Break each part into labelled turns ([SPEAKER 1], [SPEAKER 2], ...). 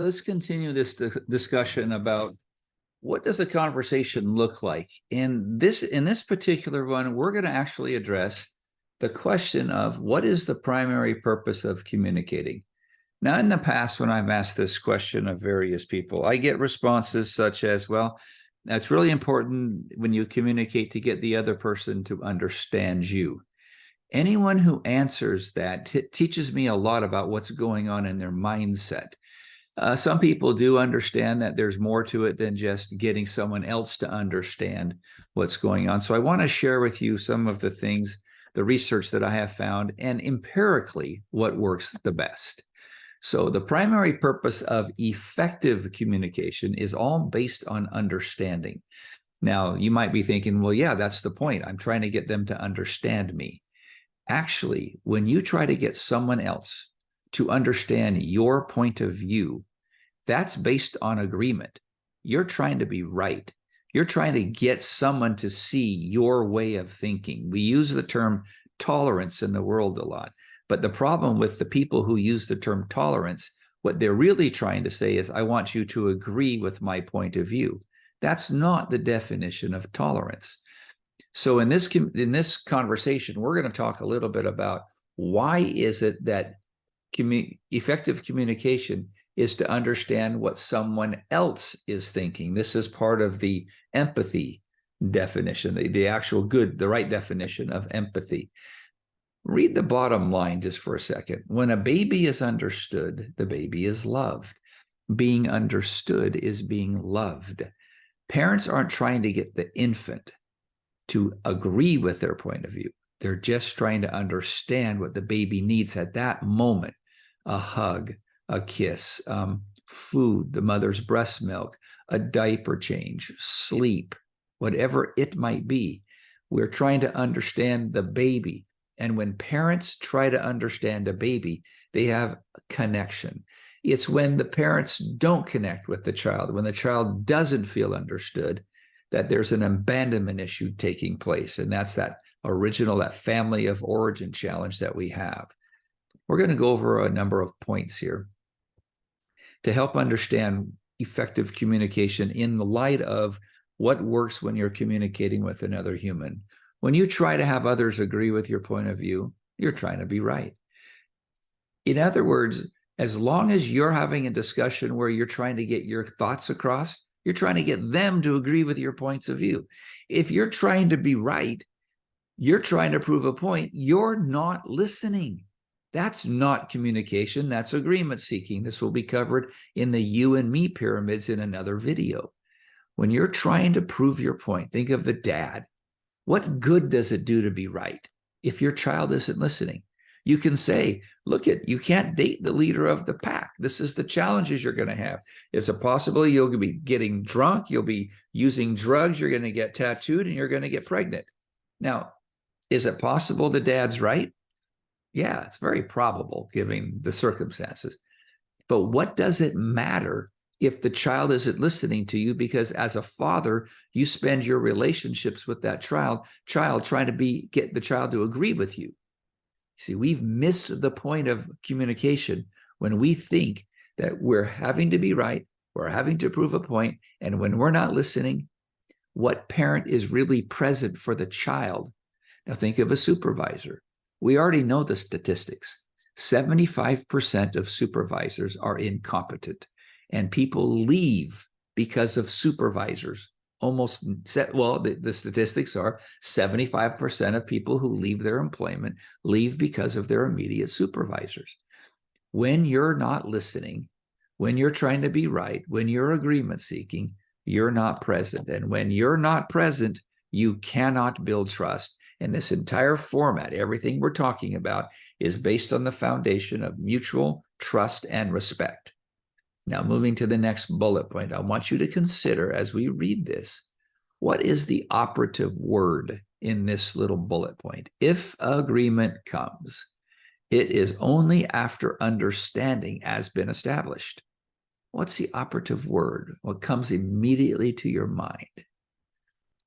[SPEAKER 1] Let's continue this discussion about what does a conversation look like. In this particular one, we're going to actually address the question of what is the primary purpose of communicating. Now, in the past, when I've asked this question of various people, I get responses such as, well, that's really important when you communicate to get the other person to understand you. Anyone who answers that teaches me a lot about what's going on in their mindset. Some people do understand that there's more to it than just getting someone else to understand what's going on. So I want to share with you some of the things, the research that I have found, and empirically what works the best. So the primary purpose of effective communication is all based on understanding. Now, you might be thinking, well, yeah, that's the point. I'm trying to get them to understand me. Actually, when you try to get someone else to understand your point of view, that's based on agreement. You're trying to be right. You're trying to get someone to see your way of thinking. We use the term tolerance in the world a lot, but the problem with the people who use the term tolerance, what they're really trying to say is, I want you to agree with my point of view. That's not the definition of tolerance. So in this conversation, we're going to talk a little bit about why is it that effective communication is to understand what someone else is thinking. This is part of the empathy definition, the right definition of empathy. Read the bottom line just for a second. When a baby is understood, the baby is loved. Being understood is being loved. Parents aren't trying to get the infant to agree with their point of view. They're just trying to understand what the baby needs at that moment. A hug, a kiss, food, the mother's breast milk, a diaper change, sleep, whatever it might be. We're trying to understand the baby. And when parents try to understand a baby, they have a connection. It's when the parents don't connect with the child, when the child doesn't feel understood, that there's an abandonment issue taking place. And that's that family of origin challenge that we have. We're going to go over a number of points here to help understand effective communication in the light of what works when you're communicating with another human. When you try to have others agree with your point of view, you're trying to be right. In other words, as long as you're having a discussion where you're trying to get your thoughts across, you're trying to get them to agree with your points of view. If you're trying to be right, you're trying to prove a point, you're not listening. That's not communication, that's agreement seeking. This will be covered in the you and me pyramids in another video. When you're trying to prove your point, think of the dad. What good does it do to be right if your child isn't listening? You can say, look, you can't date the leader of the pack. This is the challenges you're going to have. It's a possibility you'll be getting drunk, you'll be using drugs, you're going to get tattooed, and you're going to get pregnant. Now, is it possible the dad's right? Yeah, it's very probable given the circumstances. But what does it matter if the child isn't listening to you? Because as a father, you spend your relationships with that child trying to get the child to agree with you. See, we've missed the point of communication when we think that we're having to be right, we're having to prove a point, and when we're not listening, what parent is really present for the child? Now think of a supervisor. We already know the statistics. 75% of supervisors are incompetent, and people leave because of supervisors. The statistics are 75% of people who leave their employment leave because of their immediate supervisors. When you're not listening, when you're trying to be right, when you're agreement seeking, you're not present. And when you're not present, you cannot build trust. And this entire format, everything we're talking about, is based on the foundation of mutual trust and respect. Now, moving to the next bullet point, I want you to consider as we read this, what is the operative word in this little bullet point? If agreement comes, it is only after understanding has been established. What's the operative word? What comes immediately to your mind?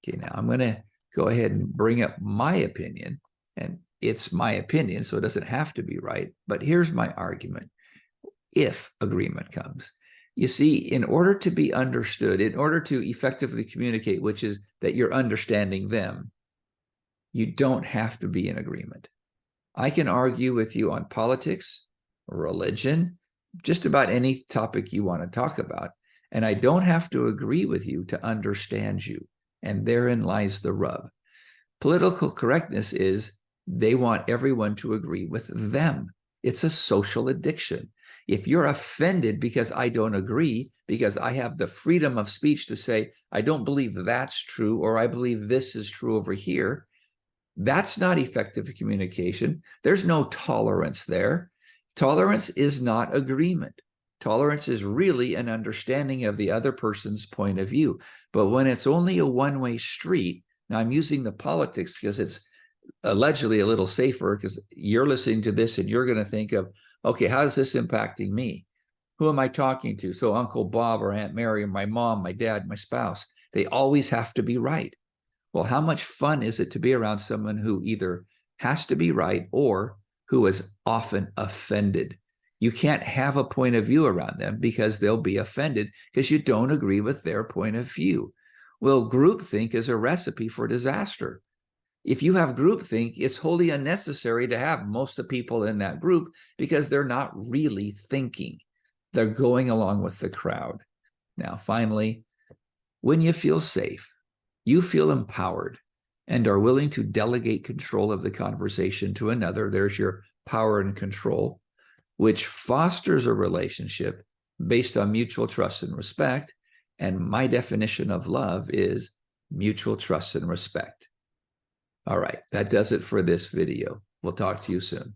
[SPEAKER 1] Okay, now I'm going to go ahead and bring up my opinion, and it's my opinion, so it doesn't have to be right, but here's my argument. If agreement comes, You see, in order to be understood, in order to effectively communicate, which is that you're understanding them, you don't have to be in agreement. I can argue with you on politics, religion, just about any topic you want to talk about. And I don't have to agree with you to understand you. And therein lies the rub. Political correctness is they want everyone to agree with them. It's a social addiction. If you're offended because I don't agree, because I have the freedom of speech to say, I don't believe that's true, or I believe this is true over here, that's not effective communication. There's no tolerance there. Tolerance is not agreement. Tolerance is really an understanding of the other person's point of view. But when it's only a one-way street, now I'm using the politics because it's allegedly a little safer, because you're listening to this and you're going to think of, okay, how is this impacting me? Who am I talking to? So Uncle Bob or Aunt Mary or my mom, my dad, my spouse, they always have to be right. Well, how much fun is it to be around someone who either has to be right or who is often offended? You can't have a point of view around them because they'll be offended because you don't agree with their point of view. Well, groupthink is a recipe for disaster. If you have groupthink, it's wholly unnecessary to have most of the people in that group because they're not really thinking. They're going along with the crowd. Now, finally, when you feel safe, you feel empowered and are willing to delegate control of the conversation to another, there's your power and control, which fosters a relationship based on mutual trust and respect. And my definition of love is mutual trust and respect. All right, that does it for this video. We'll talk to you soon.